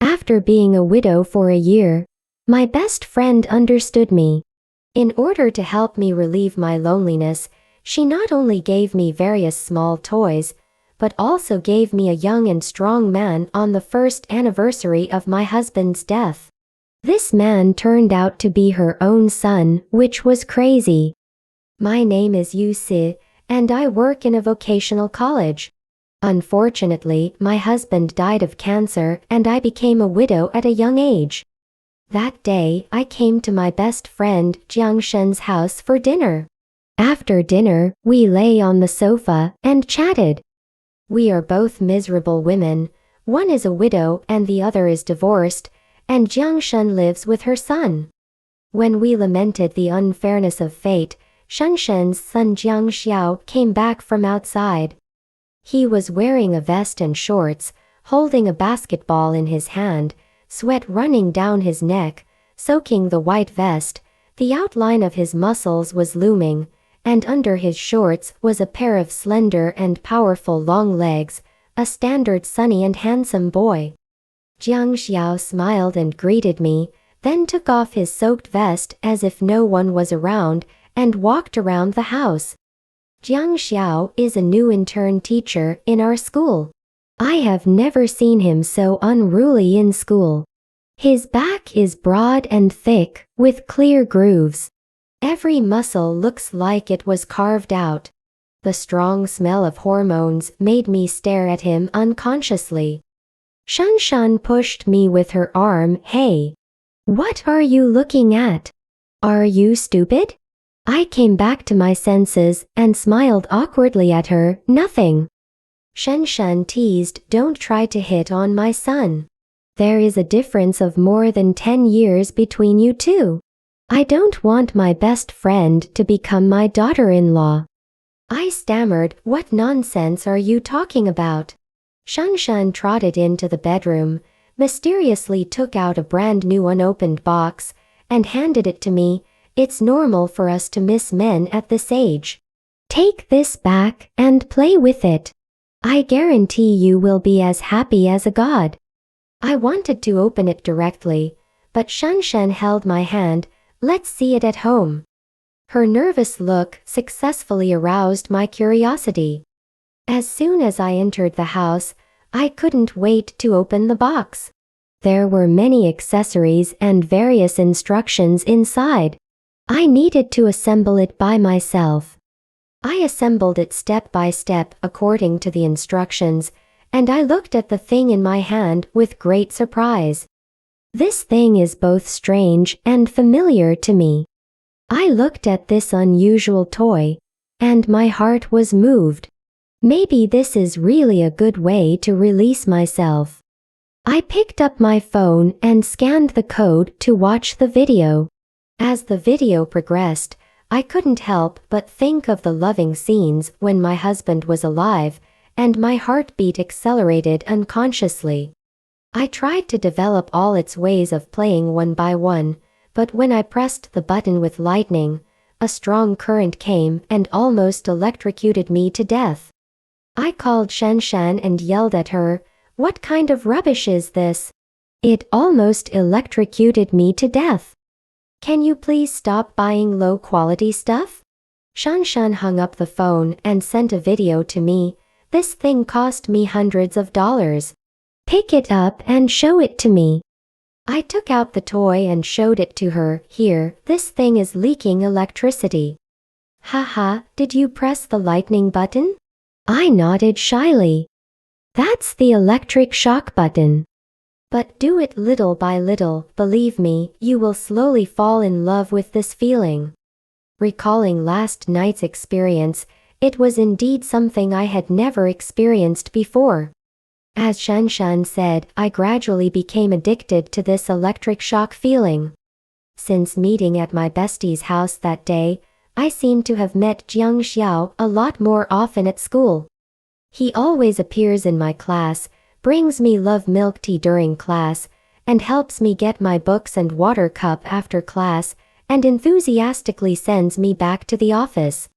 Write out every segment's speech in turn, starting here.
After being a widow for a year, my best friend understood me. In order to help me relieve my loneliness, she not only gave me various small toys, but also gave me a young and strong man on the first anniversary of my husband's death. This man turned out to be her own son, which was crazy. My name is Yu Si, and I work in a vocational college. Unfortunately, my husband died of cancer and I became a widow at a young age. That day, I came to my best friend Jiang Shen's house for dinner. After dinner, we lay on the sofa and chatted. We are both miserable women. One is a widow and the other is divorced, and Jiang Shen lives with her son. When we lamented the unfairness of fate, Shen Shen's son Jiang Xiao came back from outside. He was wearing a vest and shorts, holding a basketball in his hand, sweat running down his neck, soaking the white vest. The outline of his muscles was looming, and under his shorts was a pair of slender and powerful long legs, a standard sunny and handsome boy. Jiang Xiao smiled and greeted me, then took off his soaked vest as if no one was around, and walked around the house. Jiang Xiao is a new intern teacher in our school. I have never seen him so unruly in school. His back is broad and thick, with clear grooves. Every muscle looks like it was carved out. The strong smell of hormones made me stare at him unconsciously. Shen Shen pushed me with her arm. Hey, what are you looking at? Are you stupid? I came back to my senses and smiled awkwardly at her. Nothing. Shen Shen teased, don't try to hit on my son. There is a difference of more than 10 years between you two. I don't want my best friend to become my daughter-in-law. I stammered, what nonsense are you talking about? Shen Shen trotted into the bedroom, mysteriously took out a brand new unopened box, and handed it to me. It's normal for us to miss men at this age. Take this back and play with it. I guarantee you will be as happy as a god. I wanted to open it directly, but Shen Shen held my hand. Let's see it at home. Her nervous look successfully aroused my curiosity. As soon as I entered the house, I couldn't wait to open the box. There were many accessories and various instructions inside. I needed to assemble it by myself. I assembled it step by step according to the instructions, and I looked at the thing in my hand with great surprise. This thing is both strange and familiar to me. I looked at this unusual toy, and my heart was moved. Maybe this is really a good way to release myself. I picked up my phone and scanned the code to watch the video. As the video progressed, I couldn't help but think of the loving scenes when my husband was alive, and my heartbeat accelerated unconsciously. I tried to develop all its ways of playing one by one, but when I pressed the button with lightning, a strong current came and almost electrocuted me to death. I called Shen Shen and yelled at her, "What kind of rubbish is this? It almost electrocuted me to death. Can you please stop buying low-quality stuff?" Shen Shen hung up the phone and sent a video to me. This thing cost me hundreds of dollars. Pick it up and show it to me. I took out the toy and showed it to her. Here, this thing is leaking electricity. Haha, did you press the lightning button? I nodded shyly. That's the electric shock button. But do it little by little. Believe me, you will slowly fall in love with this feeling. Recalling last night's experience, it was indeed something I had never experienced before. As Shen Shen said, I gradually became addicted to this electric shock feeling. Since meeting at my bestie's house that day, I seem to have met Jiang Xiao a lot more often at school. He always appears in my class, brings me love milk tea during class, and helps me get my books and water cup after class, and enthusiastically sends me back to the office.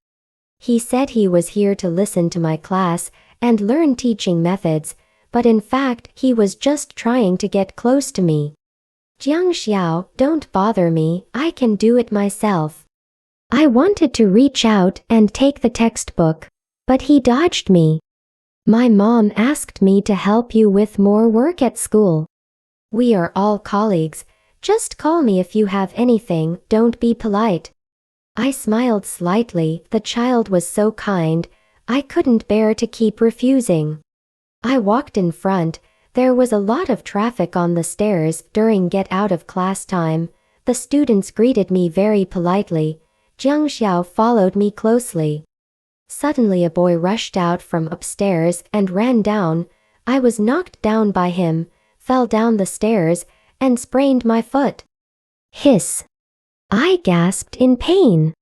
He said he was here to listen to my class and learn teaching methods, but in fact he was just trying to get close to me. Jiang Xiao, don't bother me, I can do it myself. I wanted to reach out and take the textbook, but he dodged me. My mom asked me to help you with more work at school. We are all colleagues, just call me if you have anything, don't be polite. I smiled slightly, the child was so kind, I couldn't bear to keep refusing. I walked in front, there was a lot of traffic on the stairs during get out of class time. The students greeted me very politely. Jiang Xiao followed me closely. Suddenly a boy rushed out from upstairs and ran down. I was knocked down by him, fell down the stairs, and sprained my foot. Hiss! I gasped in pain.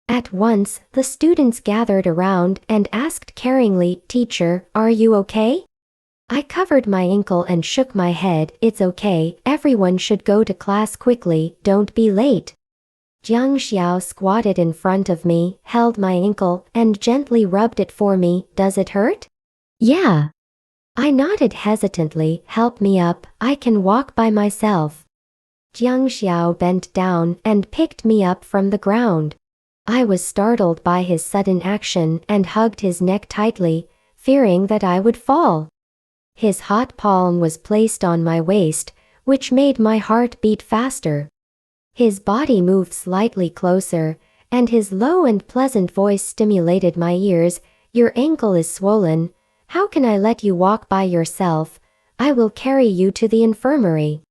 At once, the students gathered around and asked caringly, "Teacher, are you okay?" I covered my ankle and shook my head. It's okay, everyone should go to class quickly, don't be late. Jiang Xiao squatted in front of me, held my ankle, and gently rubbed it for me. Does it hurt? Yeah. I nodded hesitantly. Help me up, I can walk by myself. Jiang Xiao bent down and picked me up from the ground. I was startled by his sudden action and hugged his neck tightly, fearing that I would fall. His hot palm was placed on my waist, which made my heart beat faster. His body moved slightly closer, and his low and pleasant voice stimulated my ears. Your ankle is swollen. How can I let you walk by yourself? I will carry you to the infirmary.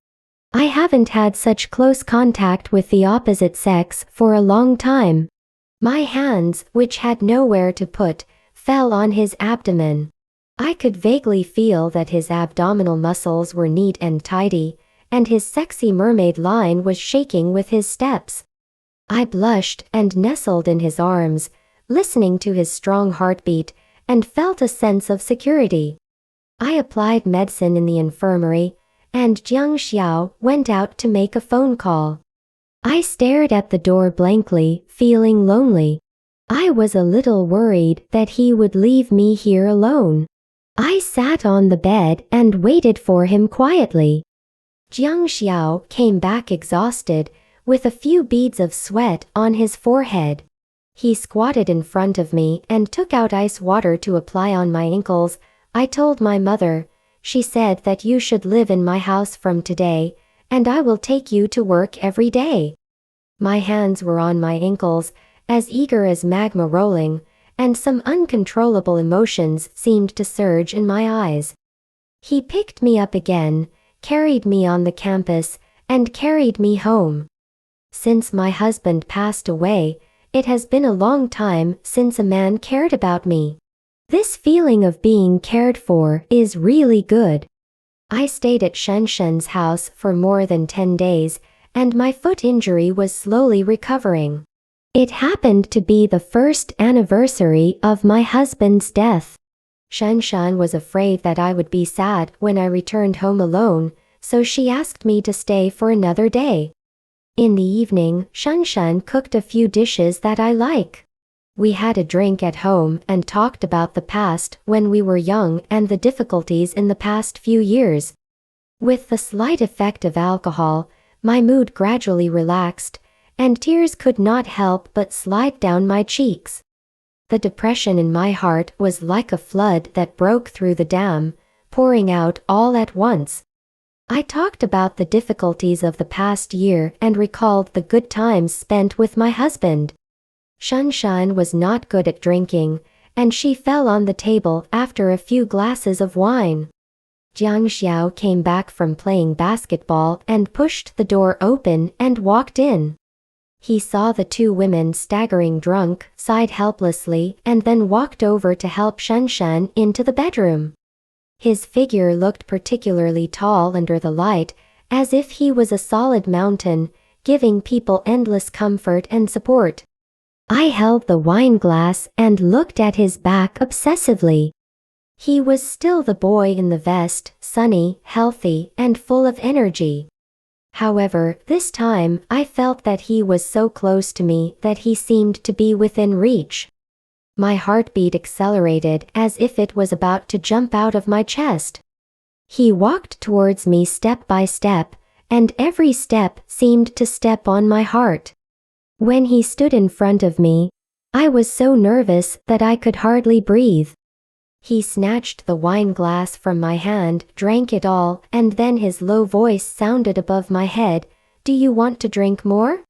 I haven't had such close contact with the opposite sex for a long time. My hands, which had nowhere to put, fell on his abdomen. I could vaguely feel that his abdominal muscles were neat and tidy, and his sexy mermaid line was shaking with his steps. I blushed and nestled in his arms, listening to his strong heartbeat, and felt a sense of security. I applied medicine in the infirmary, and Jiang Xiao went out to make a phone call. I stared at the door blankly, feeling lonely. I was a little worried that he would leave me here alone. I sat on the bed and waited for him quietly. Jiang Xiao came back exhausted, with a few beads of sweat on his forehead. He squatted in front of me and took out ice water to apply on my ankles. I told my mother. She said that you should live in my house from today, and I will take you to work every day. My hands were on my ankles, as eager as magma rolling, and some uncontrollable emotions seemed to surge in my eyes. He picked me up again, carried me on the campus, and carried me home. Since my husband passed away, it has been a long time since a man cared about me. This feeling of being cared for is really good. I stayed at Shenshen's house for more than 10 days, and my foot injury was slowly recovering. It happened to be the first anniversary of my husband's death. Shenshen was afraid that I would be sad when I returned home alone, so she asked me to stay for another day. In the evening, Shenshen cooked a few dishes that I like. We had a drink at home and talked about the past when we were young and the difficulties in the past few years. With the slight effect of alcohol, my mood gradually relaxed, and tears could not help but slide down my cheeks. The depression in my heart was like a flood that broke through the dam, pouring out all at once. I talked about the difficulties of the past year and recalled the good times spent with my husband. Shenshen was not good at drinking, and she fell on the table after a few glasses of wine. Jiang Xiao came back from playing basketball and pushed the door open and walked in. He saw the two women staggering drunk, sighed helplessly, and then walked over to help Shenshen into the bedroom. His figure looked particularly tall under the light, as if he was a solid mountain, giving people endless comfort and support. I held the wine glass and looked at his back obsessively. He was still the boy in the vest, sunny, healthy, and full of energy. However, this time I felt that he was so close to me that he seemed to be within reach. My heartbeat accelerated as if it was about to jump out of my chest. He walked towards me step by step, and every step seemed to step on my heart. When he stood in front of me, I was so nervous that I could hardly breathe. He snatched the wine glass from my hand, drank it all, and then his low voice sounded above my head, "Do you want to drink more?"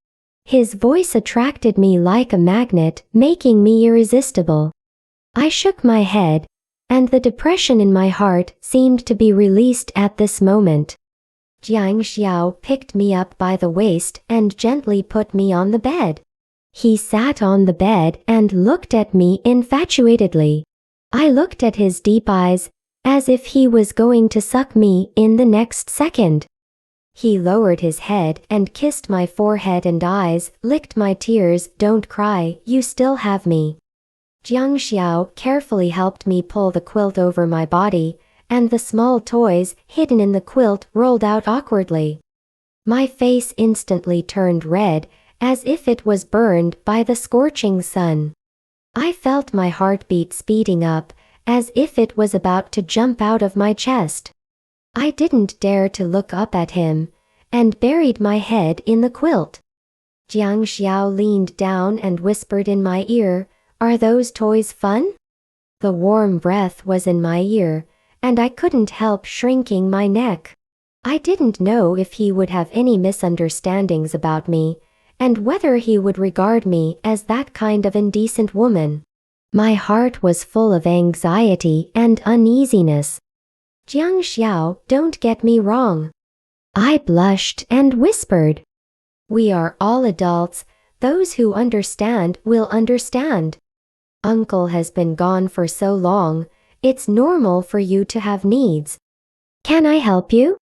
His voice attracted me like a magnet, making me irresistible. I shook my head, and the depression in my heart seemed to be released at this moment. Jiang Xiao picked me up by the waist and gently put me on the bed. He sat on the bed and looked at me infatuatedly. I looked at his deep eyes, as if he was going to suck me in the next second. He lowered his head and kissed my forehead and eyes, licked my tears. "Don't cry, you still have me." Jiang Xiao carefully helped me pull the quilt over my body, and the small toys hidden in the quilt rolled out awkwardly. My face instantly turned red, as if it was burned by the scorching sun. I felt my heartbeat speeding up, as if it was about to jump out of my chest. I didn't dare to look up at him, and buried my head in the quilt. Jiang Xiao leaned down and whispered in my ear, "Are those toys fun?" The warm breath was in my ear, and I couldn't help shrinking my neck. I didn't know if he would have any misunderstandings about me, and whether he would regard me as that kind of indecent woman. My heart was full of anxiety and uneasiness. "Jiang Xiao, don't get me wrong." I blushed and whispered, "We are all adults. Those who understand will understand. Uncle has been gone for so long, it's normal for you to have needs. Can I help you?"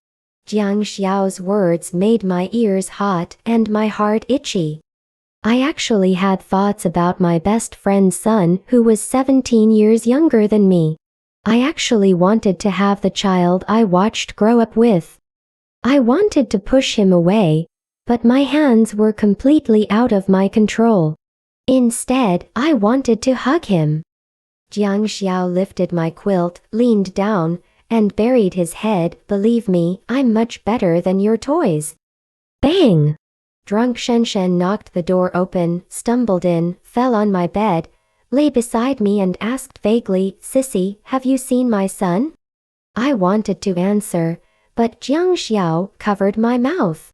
Jiang Xiao's words made my ears hot and my heart itchy. I actually had thoughts about my best friend's son who was 17 years younger than me. I actually wanted to have the child I watched grow up with. I wanted to push him away, but my hands were completely out of my control. Instead, I wanted to hug him. Jiang Xiao lifted my quilt, leaned down, and buried his head. "Believe me, I'm much better than your toys." Bang! Drunk Shenshen knocked the door open, stumbled in, fell on my bed, lay beside me and asked vaguely, "Sissy, have you seen my son?" I wanted to answer, but Jiang Xiao covered my mouth.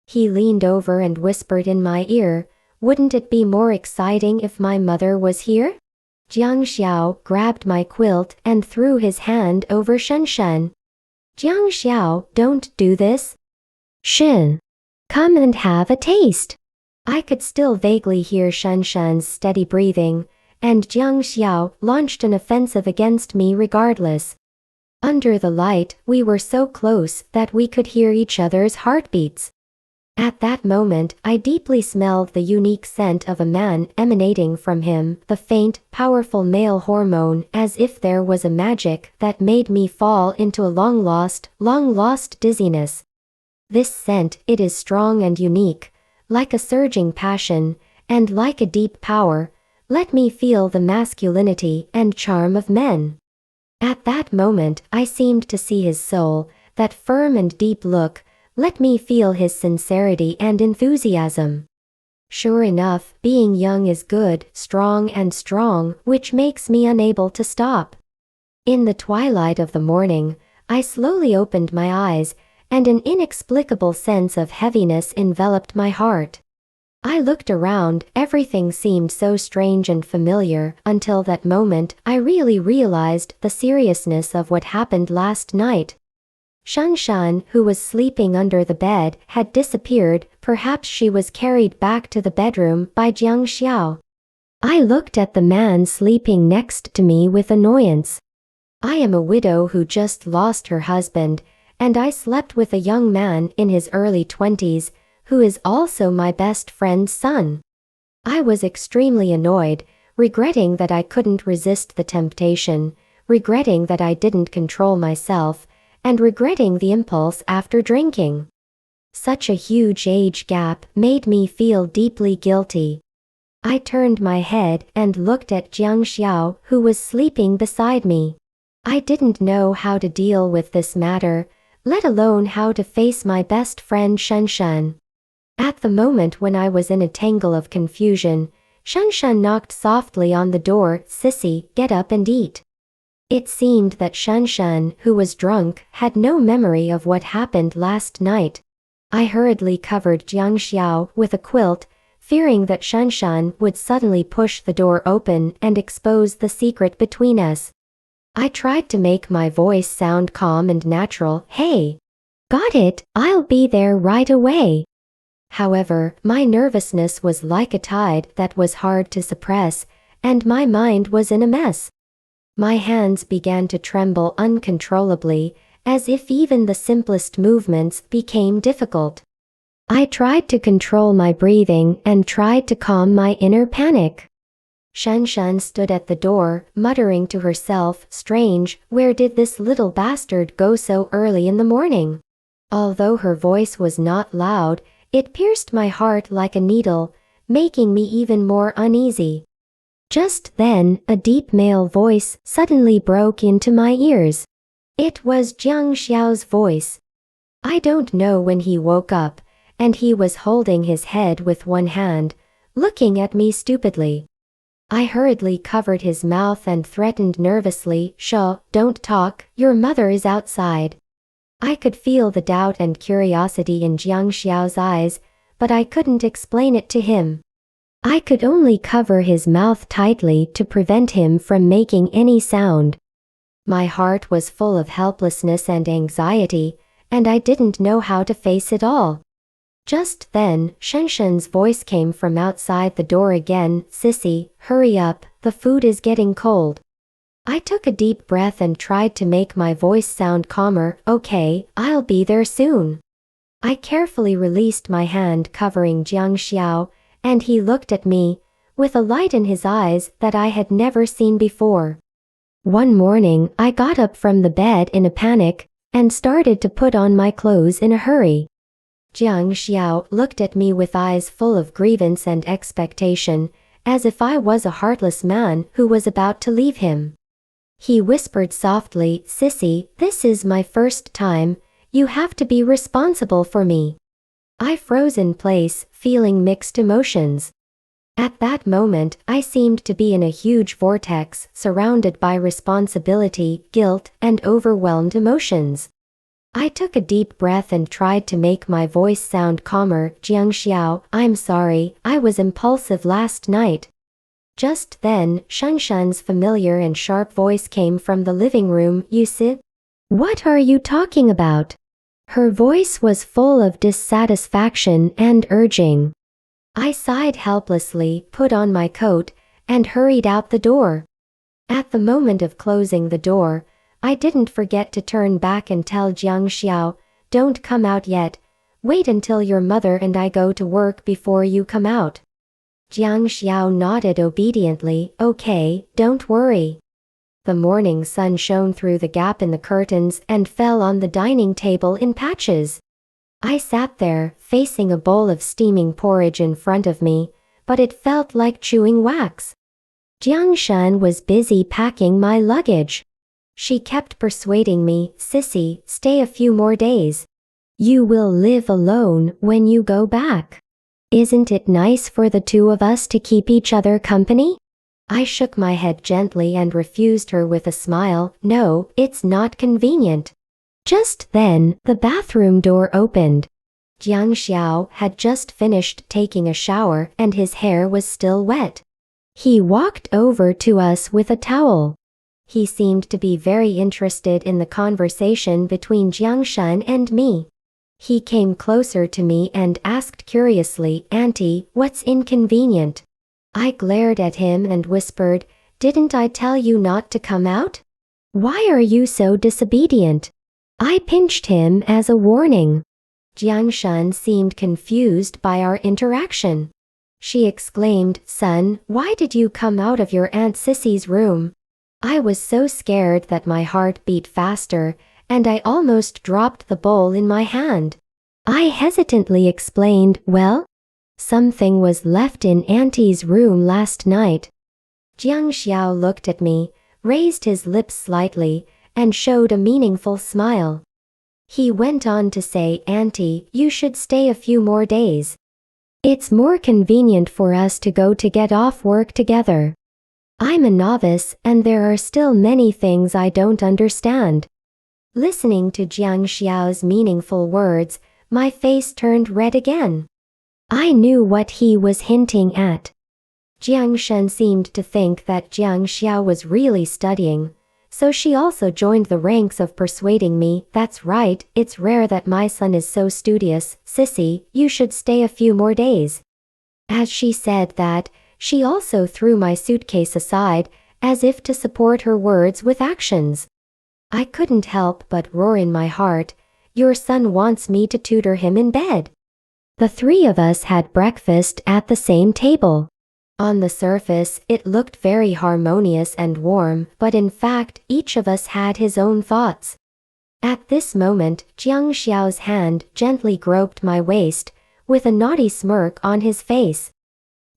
He leaned over and whispered in my ear, "Wouldn't it be more exciting if my mother was here?" Jiang Xiao grabbed my quilt and threw his hand over Shenshen. "Jiang Xiao, don't do this." "Shen, come and have a taste." I could still vaguely hear Shenshen's steady breathing, and Jiang Xiao launched an offensive against me regardless. Under the light, we were so close that we could hear each other's heartbeats. At that moment, I deeply smelled the unique scent of a man emanating from him, the faint, powerful male hormone, as if there was a magic that made me fall into a long-lost dizziness. This scent, it is strong and unique, like a surging passion, and like a deep power, let me feel the masculinity and charm of men. At that moment, I seemed to see his soul, that firm and deep look. Let me feel his sincerity and enthusiasm. Sure enough, being young is good, strong, which makes me unable to stop. In the twilight of the morning, I slowly opened my eyes, and an inexplicable sense of heaviness enveloped my heart. I looked around, everything seemed so strange and familiar. Until that moment, I really realized the seriousness of what happened last night. Shanshan, who was sleeping under the bed, had disappeared. Perhaps she was carried back to the bedroom by Jiang Xiao. I looked at the man sleeping next to me with annoyance. I am a widow who just lost her husband, and I slept with a young man in his early 20s, who is also my best friend's son. I was extremely annoyed, regretting that I couldn't resist the temptation, regretting that I didn't control myself, and regretting the impulse after drinking. Such a huge age gap made me feel deeply guilty. I turned my head and looked at Jiang Xiao, who was sleeping beside me. I didn't know how to deal with this matter, let alone how to face my best friend Shen. At the moment when I was in a tangle of confusion, Shen knocked softly on the door. "Sissy, get up and eat." It seemed that Shen, who was drunk, had no memory of what happened last night. I hurriedly covered Jiang Xiao with a quilt, fearing that Shen would suddenly push the door open and expose the secret between us. I tried to make my voice sound calm and natural. "Hey, got it, I'll be there right away." However, my nervousness was like a tide that was hard to suppress, and my mind was in a mess. My hands began to tremble uncontrollably, as if even the simplest movements became difficult. I tried to control my breathing and tried to calm my inner panic. Shen stood at the door, muttering to herself, "Strange, where did this little bastard go so early in the morning?" Although her voice was not loud, it pierced my heart like a needle, making me even more uneasy. Just then, a deep male voice suddenly broke into my ears. It was Jiang Xiao's voice. I don't know when he woke up, and he was holding his head with one hand, looking at me stupidly. I hurriedly covered his mouth and threatened nervously, "Shh, don't talk, your mother is outside." I could feel the doubt and curiosity in Jiang Xiao's eyes, but I couldn't explain it to him. I could only cover his mouth tightly to prevent him from making any sound. My heart was full of helplessness and anxiety, and I didn't know how to face it all. Just then, Shen's voice came from outside the door again. "Sissy, hurry up, the food is getting cold." I took a deep breath and tried to make my voice sound calmer. "Okay, I'll be there soon." I carefully released my hand covering Jiang Xiao, and he looked at me, with a light in his eyes that I had never seen before. One morning, I got up from the bed in a panic, and started to put on my clothes in a hurry. Jiang Xiao looked at me with eyes full of grievance and expectation, as if I was a heartless man who was about to leave him. He whispered softly, "Sissy, this is my first time, you have to be responsible for me." I froze in place, feeling mixed emotions. At that moment, I seemed to be in a huge vortex, surrounded by responsibility, guilt, and overwhelmed emotions. I took a deep breath and tried to make my voice sound calmer. "Jiang Xiao, I'm sorry, I was impulsive last night." Just then, Shen's familiar and sharp voice came from the living room. "You sit? What are you talking about?" Her voice was full of dissatisfaction and urging. I sighed helplessly, put on my coat, and hurried out the door. At the moment of closing the door, I didn't forget to turn back and tell Jiang Xiao, "Don't come out yet. Wait until your mother and I go to work before you come out." Jiang Xiao nodded obediently. "Okay, don't worry." The morning sun shone through the gap in the curtains and fell on the dining table in patches. I sat there, facing a bowl of steaming porridge in front of me, but it felt like chewing wax. Jiang Shen was busy packing my luggage. She kept persuading me, "Sissy, stay a few more days. You will live alone when you go back. Isn't it nice for the two of us to keep each other company?" I shook my head gently and refused her with a smile. "No, it's not convenient." Just then, the bathroom door opened. Jiang Xiao had just finished taking a shower and his hair was still wet. He walked over to us with a towel. He seemed to be very interested in the conversation between Jiang Shen and me. He came closer to me and asked curiously, "Auntie, what's inconvenient?" I glared at him and whispered, "Didn't I tell you not to come out? Why are you so disobedient?" I pinched him as a warning. Jiang Shen seemed confused by our interaction. She exclaimed, "Son, why did you come out of your Aunt Sissy's room?" I was so scared that my heart beat faster, and I almost dropped the bowl in my hand. I hesitantly explained, "Well, something was left in Auntie's room last night." Jiang Xiao looked at me, raised his lips slightly, and showed a meaningful smile. He went on to say, "Auntie, you should stay a few more days. It's more convenient for us to go to get off work together. I'm a novice and there are still many things I don't understand." Listening to Jiang Xiao's meaningful words, my face turned red again. I knew what he was hinting at. Jiang Shen seemed to think that Jiang Xiao was really studying, so she also joined the ranks of persuading me. "That's right, it's rare that my son is so studious, Sissy, you should stay a few more days." As she said that, she also threw my suitcase aside, as if to support her words with actions. I couldn't help but roar in my heart, "Your son wants me to tutor him in bed." The three of us had breakfast at the same table. On the surface, it looked very harmonious and warm, but in fact, each of us had his own thoughts. At this moment, Jiang Xiao's hand gently groped my waist, with a naughty smirk on his face.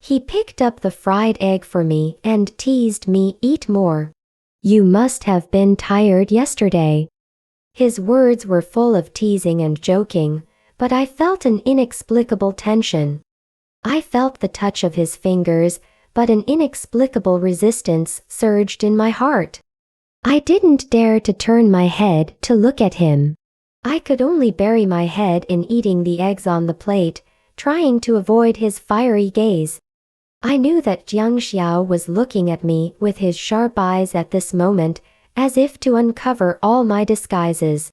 He picked up the fried egg for me and teased me, "Eat more. You must have been tired yesterday." His words were full of teasing and joking, but I felt an inexplicable tension. I felt the touch of his fingers, but an inexplicable resistance surged in my heart. I didn't dare to turn my head to look at him. I could only bury my head in eating the eggs on the plate, trying to avoid his fiery gaze. I knew that Jiang Xiao was looking at me with his sharp eyes at this moment, as if to uncover all my disguises.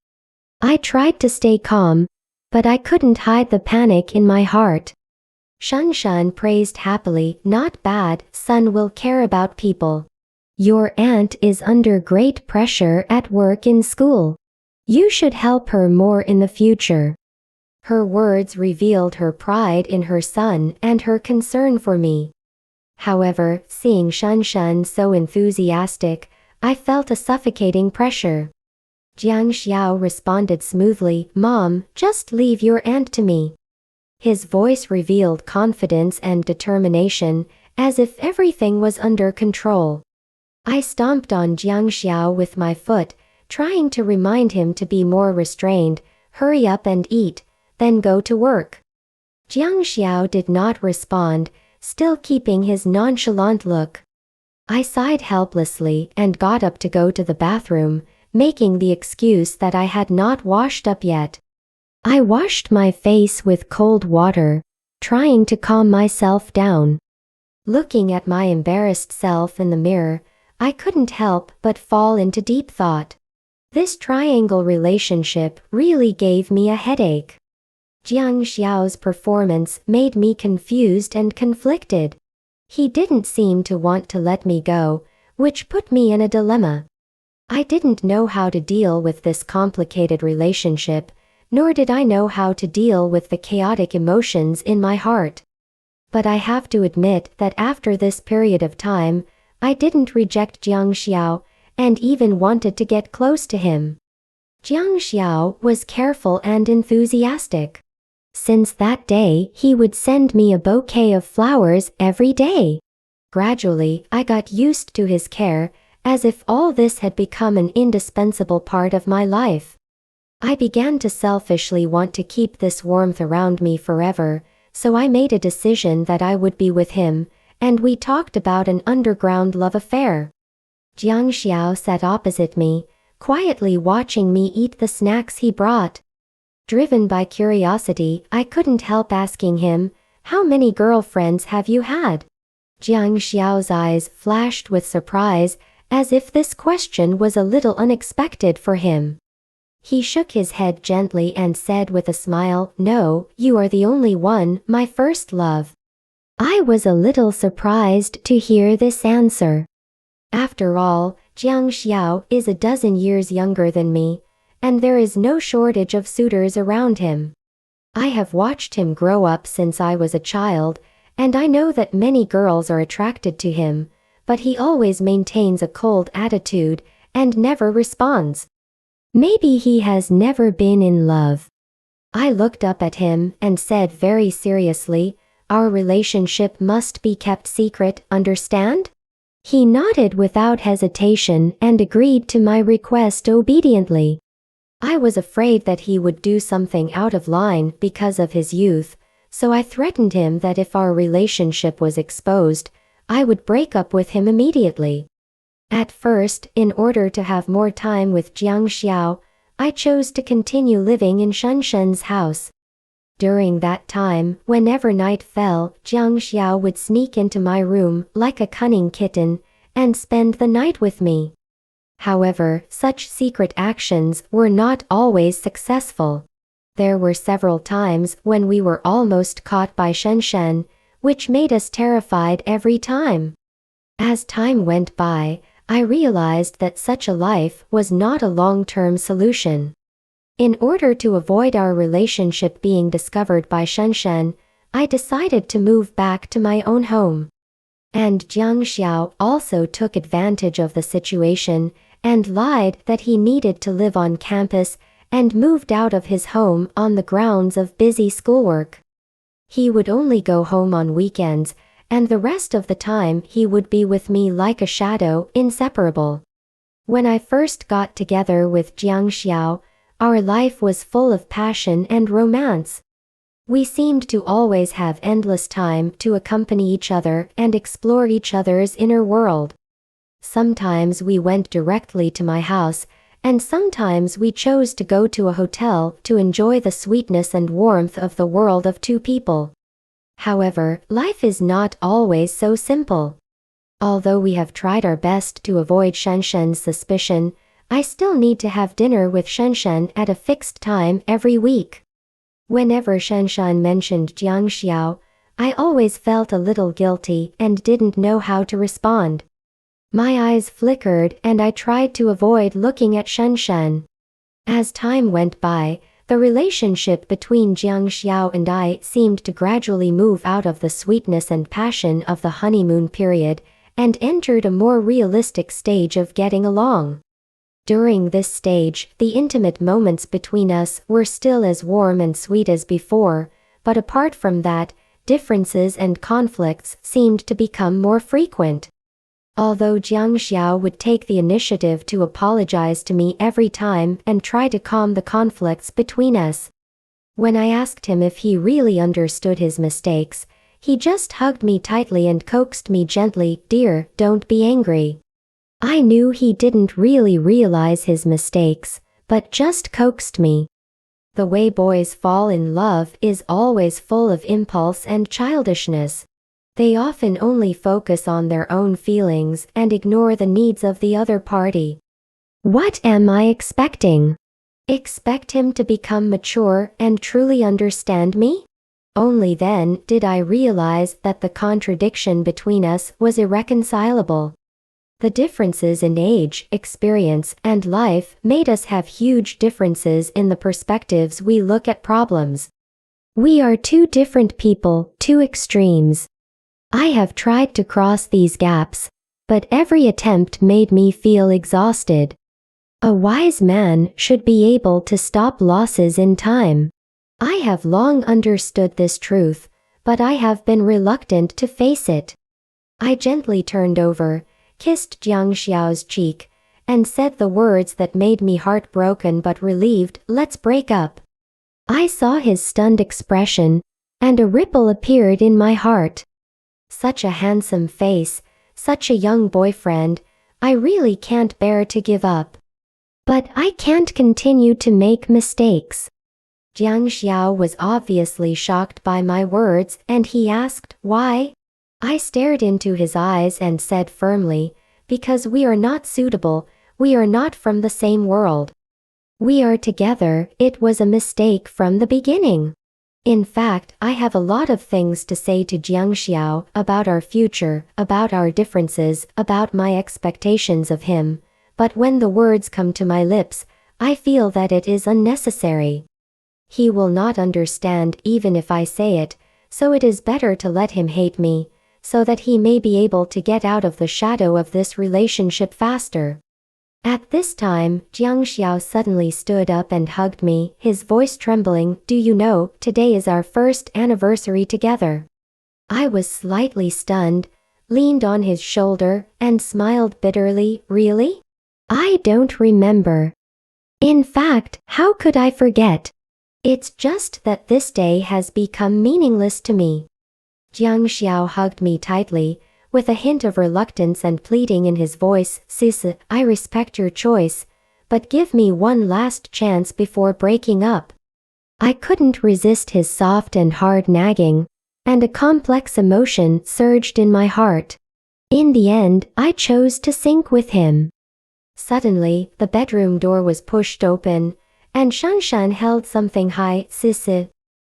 I tried to stay calm, but I couldn't hide the panic in my heart. Shen praised happily, "Not bad, son will care about people. Your aunt is under great pressure at work in school. You should help her more in the future." Her words revealed her pride in her son and her concern for me. However, seeing Shen so enthusiastic, I felt a suffocating pressure. Jiang Xiao responded smoothly, "Mom, just leave your aunt to me." His voice revealed confidence and determination, as if everything was under control. I stomped on Jiang Xiao with my foot, trying to remind him to be more restrained, "Hurry up and eat, then go to work." Jiang Xiao did not respond, still keeping his nonchalant look. I sighed helplessly and got up to go to the bathroom, making the excuse that I had not washed up yet. I washed my face with cold water, trying to calm myself down. Looking at my embarrassed self in the mirror, I couldn't help but fall into deep thought. This triangle relationship really gave me a headache. Jiang Xiao's performance made me confused and conflicted. He didn't seem to want to let me go, which put me in a dilemma. I didn't know how to deal with this complicated relationship, nor did I know how to deal with the chaotic emotions in my heart. But I have to admit that after this period of time, I didn't reject Jiang Xiao, and even wanted to get close to him. Jiang Xiao was careful and enthusiastic. Since that day, he would send me a bouquet of flowers every day. Gradually, I got used to his care, as if all this had become an indispensable part of my life. I began to selfishly want to keep this warmth around me forever, so I made a decision that I would be with him, and we talked about an underground love affair. Jiang Xiao sat opposite me, quietly watching me eat the snacks he brought. Driven by curiosity, I couldn't help asking him, "How many girlfriends have you had?" Jiang Xiao's eyes flashed with surprise, as if this question was a little unexpected for him. He shook his head gently and said with a smile, "No, you are the only one, my first love." I was a little surprised to hear this answer. After all, Jiang Xiao is a dozen years younger than me, and there is no shortage of suitors around him. I have watched him grow up since I was a child, and I know that many girls are attracted to him, but he always maintains a cold attitude and never responds. Maybe he has never been in love. I looked up at him and said very seriously, "Our relationship must be kept secret, understand?" He nodded without hesitation and agreed to my request obediently. I was afraid that he would do something out of line because of his youth, so I threatened him that if our relationship was exposed, I would break up with him immediately. At first, in order to have more time with Jiang Xiao, I chose to continue living in Shenshen's house. During that time, whenever night fell, Jiang Xiao would sneak into my room like a cunning kitten and spend the night with me. However, such secret actions were not always successful. There were several times when we were almost caught by Shenshen, which made us terrified every time. As time went by, I realized that such a life was not a long-term solution. In order to avoid our relationship being discovered by Shenshen, I decided to move back to my own home. And Jiang Xiao also took advantage of the situation and lied that he needed to live on campus and moved out of his home on the grounds of busy schoolwork. He would only go home on weekends, and the rest of the time he would be with me like a shadow, inseparable. When I first got together with Jiang Xiao, our life was full of passion and romance. We seemed to always have endless time to accompany each other and explore each other's inner world. Sometimes we went directly to my house, and sometimes we chose to go to a hotel to enjoy the sweetness and warmth of the world of two people. However, life is not always so simple. Although we have tried our best to avoid Shenshen's suspicion, I still need to have dinner with Shenshen at a fixed time every week. Whenever Shenshen mentioned Jiang Xiao, I always felt a little guilty and didn't know how to respond. My eyes flickered and I tried to avoid looking at Shenshen. As time went by, the relationship between Jiang Xiao and I seemed to gradually move out of the sweetness and passion of the honeymoon period and entered a more realistic stage of getting along. During this stage, the intimate moments between us were still as warm and sweet as before, but apart from that, differences and conflicts seemed to become more frequent. Although Jiang Xiao would take the initiative to apologize to me every time and try to calm the conflicts between us. When I asked him if he really understood his mistakes, he just hugged me tightly and coaxed me gently, "Dear, don't be angry." I knew he didn't really realize his mistakes, but just coaxed me. The way boys fall in love is always full of impulse and childishness. They often only focus on their own feelings and ignore the needs of the other party. What am I expecting? Expect him to become mature and truly understand me? Only then did I realize that the contradiction between us was irreconcilable. The differences in age, experience, and life made us have huge differences in the perspectives we look at problems. We are two different people, two extremes. I have tried to cross these gaps, but every attempt made me feel exhausted. A wise man should be able to stop losses in time. I have long understood this truth, but I have been reluctant to face it. I gently turned over, kissed Jiang Xiao's cheek, and said the words that made me heartbroken but relieved, "Let's break up." I saw his stunned expression, and a ripple appeared in my heart. Such a handsome face, such a young boyfriend, I really can't bear to give up. But I can't continue to make mistakes. Jiang Xiao was obviously shocked by my words and he asked, "Why?" I stared into his eyes and said firmly, "Because we are not suitable, we are not from the same world. We are together, it was a mistake from the beginning." In fact, I have a lot of things to say to Jiang Xiao about our future, about our differences, about my expectations of him, but when the words come to my lips, I feel that it is unnecessary. He will not understand even if I say it, so it is better to let him hate me, so that he may be able to get out of the shadow of this relationship faster. At this time, Jiang Xiao suddenly stood up and hugged me, his voice trembling. "Do you know, today is our first anniversary together." I was slightly stunned, leaned on his shoulder, and smiled bitterly. Really? I don't remember. In fact, how could I forget? It's just that this day has become meaningless to me. Jiang Xiao hugged me tightly, with a hint of reluctance and pleading in his voice. Sis, I respect your choice, but give me one last chance before breaking up. I couldn't resist his soft and hard nagging, and a complex emotion surged in my heart. In the end, I chose to sink with him. Suddenly, the bedroom door was pushed open, and Shanshan held something high. Sisi.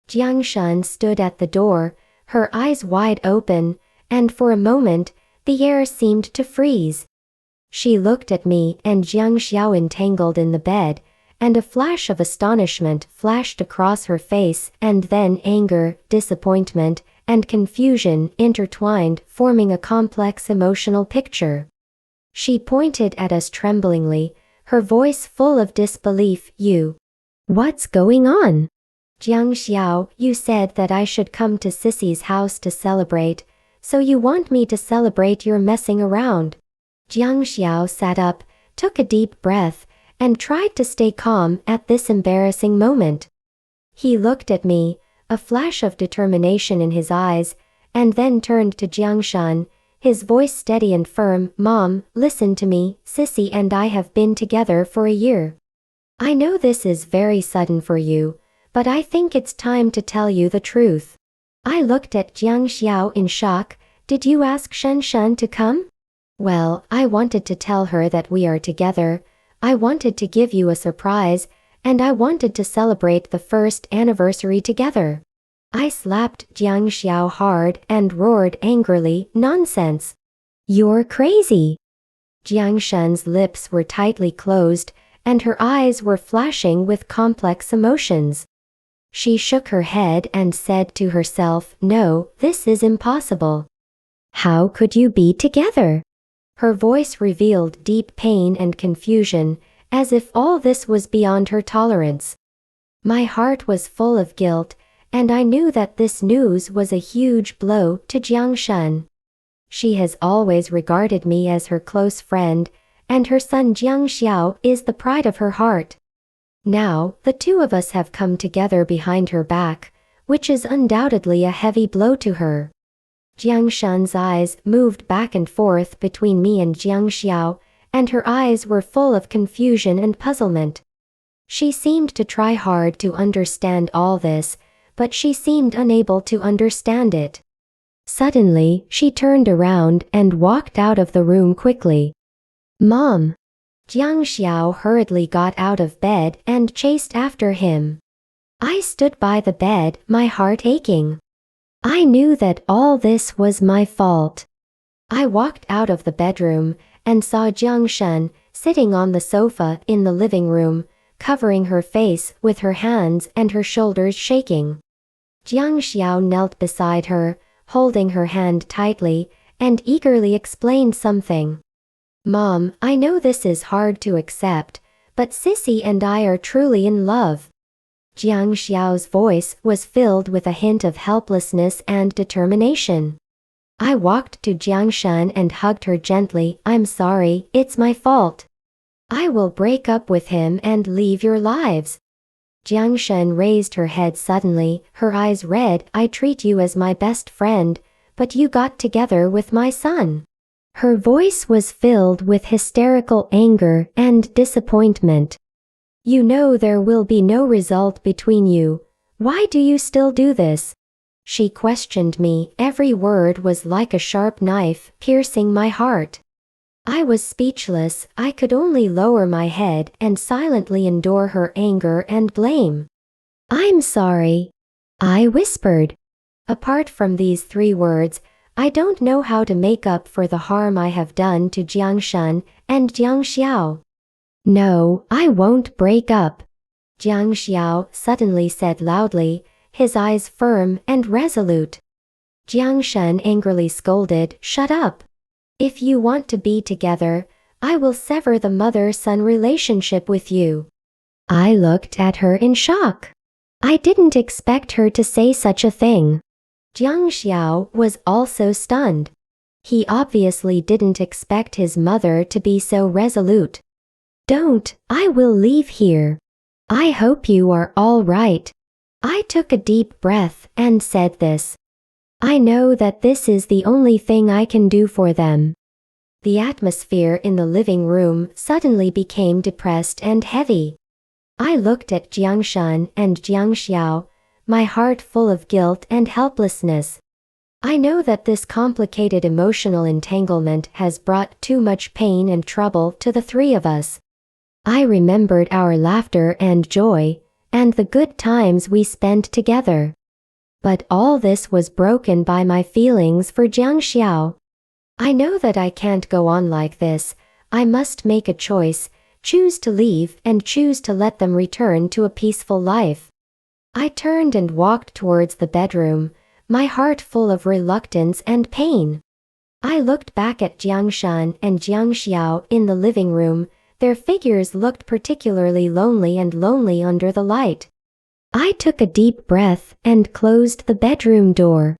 Jiangshan stood at the door, her eyes wide open, and for a moment, the air seemed to freeze. She looked at me and Jiang Xiao entangled in the bed, and a flash of astonishment flashed across her face, and then anger, disappointment, and confusion intertwined, forming a complex emotional picture. She pointed at us tremblingly, her voice full of disbelief. You. What's going on? Jiang Xiao, you said that I should come to Sissy's house to celebrate, so you want me to celebrate your messing around. Jiang Xiao sat up, took a deep breath, and tried to stay calm at this embarrassing moment. He looked at me, a flash of determination in his eyes, and then turned to Jiangshan, his voice steady and firm. Mom, listen to me, Sissy and I have been together for a year. I know this is very sudden for you, but I think it's time to tell you the truth. I looked at Jiang Xiao in shock. Did you ask Shen Shen to come? Well, I wanted to tell her that we are together. I wanted to give you a surprise, and I wanted to celebrate the first anniversary together. I slapped Jiang Xiao hard and roared angrily, nonsense. You're crazy. Jiang Shen's lips were tightly closed, and her eyes were flashing with complex emotions. She shook her head and said to herself, no, this is impossible. How could you be together? Her voice revealed deep pain and confusion, as if all this was beyond her tolerance. My heart was full of guilt, and I knew that this news was a huge blow to Jiang Shen. She has always regarded me as her close friend, and her son Jiang Xiao is the pride of her heart. Now, the two of us have come together behind her back, which is undoubtedly a heavy blow to her. Jiang Shen's eyes moved back and forth between me and Jiang Xiao, and her eyes were full of confusion and puzzlement. She seemed to try hard to understand all this, but she seemed unable to understand it. Suddenly, she turned around and walked out of the room quickly. Mom! Jiang Xiao hurriedly got out of bed and chased after him. I stood by the bed, my heart aching. I knew that all this was my fault. I walked out of the bedroom and saw Jiang Shen sitting on the sofa in the living room, covering her face with her hands and her shoulders shaking. Jiang Xiao knelt beside her, holding her hand tightly, and eagerly explained something. Mom, I know this is hard to accept, but Sissy and I are truly in love. Jiang Xiao's voice was filled with a hint of helplessness and determination. I walked to Jiang Shen and hugged her gently. I'm sorry, it's my fault. I will break up with him and leave your lives. Jiang Shen raised her head suddenly, her eyes red. I treat you as my best friend, but you got together with my son. Her voice was filled with hysterical anger and disappointment. You know there will be no result between you. Why do you still do this? She questioned me. Every word was like a sharp knife, piercing my heart. I was speechless. I could only lower my head and silently endure her anger and blame. I'm sorry, I whispered. Apart from these 3 words, I don't know how to make up for the harm I have done to Jiang Shen and Jiang Xiao. No, I won't break up, Jiang Xiao suddenly said loudly, his eyes firm and resolute. Jiang Shen angrily scolded, shut up. If you want to be together, I will sever the mother-son relationship with you. I looked at her in shock. I didn't expect her to say such a thing. Jiang Xiao was also stunned. He obviously didn't expect his mother to be so resolute. "Don't, I will leave here. I hope you are all right." I took a deep breath and said this. I know that this is the only thing I can do for them. The atmosphere in the living room suddenly became depressed and heavy. I looked at Jiangshan and Jiang Xiao, my heart full of guilt and helplessness. I know that this complicated emotional entanglement has brought too much pain and trouble to the three of us. I remembered our laughter and joy, and the good times we spent together. But all this was broken by my feelings for Jiang Xiao. I know that I can't go on like this. I must make a choice, choose to leave and choose to let them return to a peaceful life. I turned and walked towards the bedroom, my heart full of reluctance and pain. I looked back at Jiangshan and Jiang Xiao in the living room. Their figures looked particularly lonely under the light. I took a deep breath and closed the bedroom door.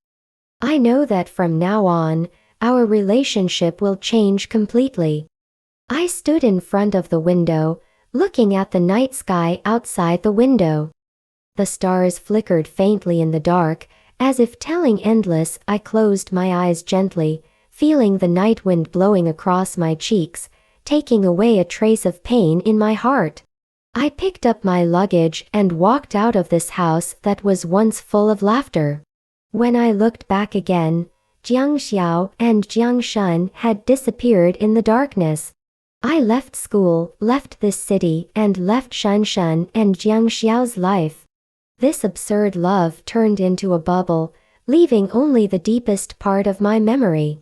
I know that from now on, our relationship will change completely. I stood in front of the window, looking at the night sky outside the window. The stars flickered faintly in the dark, as if telling endless. I closed my eyes gently, feeling the night wind blowing across my cheeks, taking away a trace of pain in my heart. I picked up my luggage and walked out of this house that was once full of laughter. When I looked back again, Jiang Xiao and Jiang Shan had disappeared in the darkness. I left school, left this city, and left Shanshan and Jiang Xiao's life. This absurd love turned into a bubble, leaving only the deepest part of my memory.